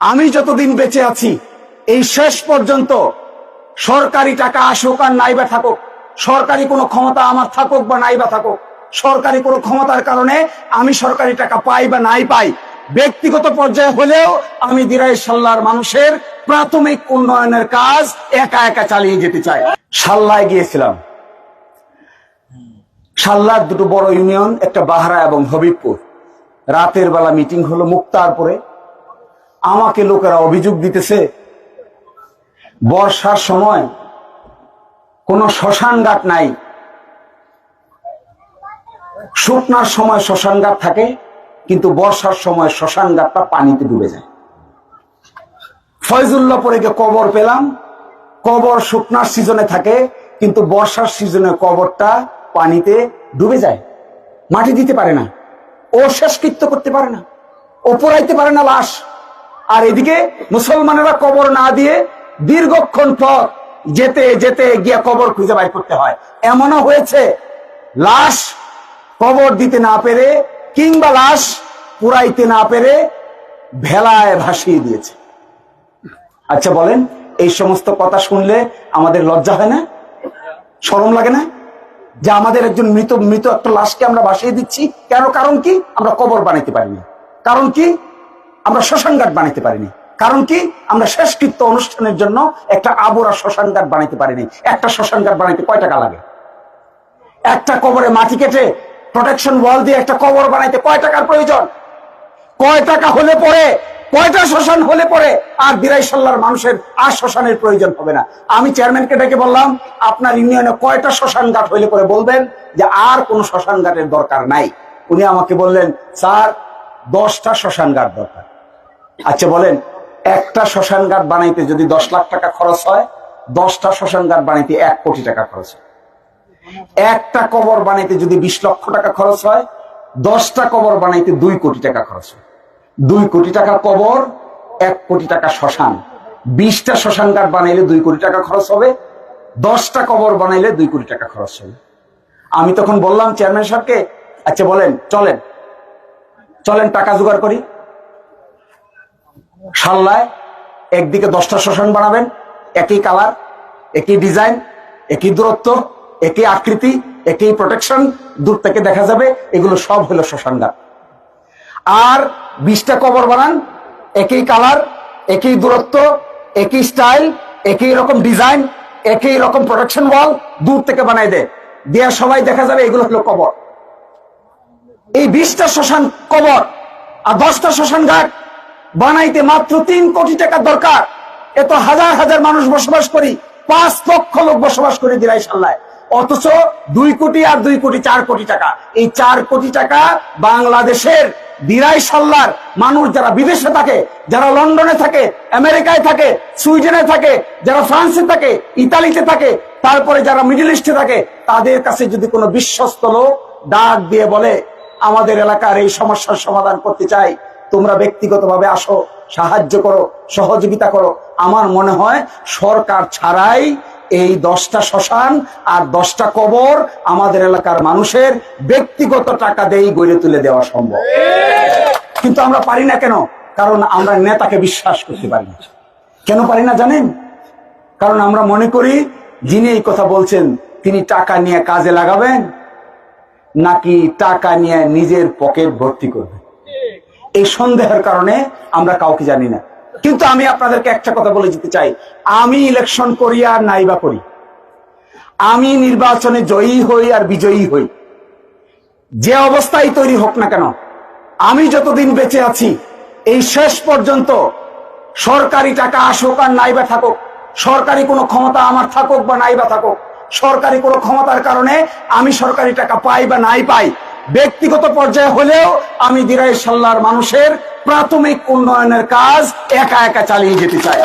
আমি যতদিন বেঁচে আছি এই শেষ পর্যন্ত সরকারি টাকা আসুক আর নাইবা থাকুক, সরকারি কোনো ক্ষমতা আমার থাকুক বা নাইবা থাকুক, সরকারি কোনো ক্ষমতার কারণে আমি সরকারি টাকা পাই বা নাই পাই, ব্যক্তিগত পর্যায়ে হলেও আমি দিরাই সাল্লার মানুষের প্রাথমিক উন্নয়নের কাজ একা একা চালিয়ে যেতে চাই। সাল্লায় গিয়েছিলাম। সাল্লার দুটো বড় ইউনিয়ন, একটা বাহারা এবং হবিবপুর। রাতের বেলা মিটিং হলো মুক্তারপুরে। আমাকে লোকেরা অভিযোগ দিতেছে বর্ষার সময় কোনো শ্মশান ঘাট নাই, শুকনার সময় শ্মশান ঘাট থাকে কিন্তু বর্ষার সময় শ্মশান ঘাটটা পানিতে ডুবে যায়। ফয়জুল্লাহপুরে গিয়ে কবর পেলাম, কবর শুকনার সিজনে থাকে কিন্তু বর্ষার সিজনে কবরটা পানিতে ডুবে যায়, মাটি দিতে পারে না, ও শেষকৃত্য করতে পারে না, ও পোড়াইতে পারে না লাশ। আর এদিকে মুসলমানেরা কবর না দিয়ে দীর্ঘক্ষণ পর যেতে যেতে গিয়ে কবর খুঁজে বাইর করতে হয়। এমনও হয়েছে লাশ কবর দিতে না পেরে কিংবা লাশ পুরাইতে না পেরে ভেলায় ভাসিয়ে দিয়েছে। আচ্ছা বলেন, এই সমস্ত কথা শুনলে আমাদের লজ্জা হয় না, শরম লাগে না যে আমাদের একজন মৃত একটা লাশকে আমরা ভাসিয়ে দিচ্ছি? কেন? কারণ কি? আমরা কবর বানাইতে পারিনি। কারণ কি? আমরা শ্মশান ঘাট বানাইতে পারিনি। কারণ কি? আমরা শেষকৃত্য অনুষ্ঠানের জন্য একটা আবরা শ্মশান ঘাট বানাইতে পারিনি। একটা শ্মশান ঘাট বানাইতে কয় টাকা লাগে? একটা কবরে মাটি কেটে প্রোটেকশন ওয়াল দিয়ে একটা কবর বানাইতে কয় টাকার প্রয়োজন? কয় টাকা হলে পরে, কয়টা শ্মশান হলে পরে আর দিরাই সাল্লার মানুষের আর শ্মশানের প্রয়োজন হবে না? আমি চেয়ারম্যানকে ডেকে বললাম, আপনার ইউনিয়নে কয়টা শ্মশান ঘাট হইলে পরে বলবেন যে আর কোন শ্মশান ঘাটের দরকার নাই? উনি আমাকে বললেন, স্যার 10টা শ্মশান ঘাট দরকার। আচ্ছা বলেন, একটা শ্মশান ঘাট বানাইতে যদি 10 লাখ টাকা খরচ হয়, 10টা শ্মশান ঘাট বানাইতে 1 কোটি টাকা খরচ হয়। একটা কবর বানাইতে যদি 20 লক্ষ টাকা খরচ হয়, 10টা কবর বানাইতে 2 কোটি টাকা খরচ হয়। 2 কোটি টাকা কবর, 1 কোটি টাকা শ্মশান। 20টা শ্মশান ঘাট বানাইলে 2 কোটি টাকা খরচ হবে, 10টা কবর বানাইলে 2 কোটি টাকা খরচ হবে। আমি তখন বললাম চেয়ারম্যান সাহেবকে, আচ্ছা বলেন, চলেন টাকা জোগাড় করি। সাল্লায় একদিকে 10টা শ্মশান বানাবেন, একই কালার, একই ডিজাইন, একই দূরত্ব, একই আকৃতি, একই প্রোটেকশন, দূর থেকে দেখা যাবে এগুলো সব হলো শ্মশান ঘাট। আর 20টা কবর বানান, একই কালার, একই দূরত্ব, একই স্টাইল, একই রকম ডিজাইন, একই রকম প্রোটেকশন ওয়াল, দূর থেকে বানাই দেয়া সবাই দেখা যাবে এগুলো হলো কবর। এই 20টা শ্মশান কবর আর 10টা শ্মশান ঘাট বানাইতে মাত্র 3 কোটি টাকা দরকার। এত হাজার হাজার মানুষ বসবাস করি, 5 লক্ষ লোক বসবাস করি দিরাই সাল্লায়, অথচ 2 কোটি আর 2 কোটি 4 কোটি টাকা। এই 4 কোটি টাকা বাংলাদেশের দিরাই সাল্লার মানুষ যারা বিদেশে থাকে, যারা লন্ডনে থাকে, আমেরিকায় থাকে, সুইডেনে থাকে, যারা ফ্রান্সে থাকে, ইতালিতে থাকে, তারপরে যারা মিডল ইস্টে থাকে, তাদের কাছে যদি কোনো বিশ্বস্ত লোক ডাক দিয়ে বলে আমাদের এলাকার এই সমস্যার সমাধান করতে চাই, তোমরা ব্যক্তিগতভাবে আসো, সাহায্য করো, সহযোগিতা করো, আমার মনে হয় সরকার ছাড়াই এই 10টা শ্মশান আর 10টা কবর আমাদের এলাকার মানুষের ব্যক্তিগত টাকা দিয়েই গড়ে তুলে দেওয়া সম্ভব। কিন্তু আমরা পারি না কেন? কারণ আমরা নেতাকে বিশ্বাস করতে পারি না। কেন পারি না জানেন? কারণ আমরা মনে করি যিনি এই কথা বলছেন তিনি টাকা নিয়ে কাজে লাগাবেন নাকি টাকা নিয়ে নিজের পকেট ভর্তি করবেন। এই সন্দেহের কারণে আমরা কাউকে জানি না। কিন্তু আমি আপনাদেরকে একটা কথা বলে যেতে চাই, আমি ইলেকশন করি আর নাইবা করি, আমি নির্বাচনে জয়ী হই আর বিজয়ী হই, যে অবস্থায় তৈরি হোক না কেন, আমি যতদিন বেঁচে আছি এই শেষ পর্যন্ত সরকারি টাকা আসুক আর নাইবা থাকুক, সরকারি কোনো ক্ষমতা আমার থাকুক বা নাইবা থাকুক, সরকারি কোনো ক্ষমতার কারণে আমি সরকারি টাকা পাই বা নাই পাই, ব্যক্তিগত পর্যায়ে হলেও আমি দিরাই সাল্লার মানুষের প্রাথমিক উন্নয়নের কাজ একা একা চালিয়ে যেতে চাই।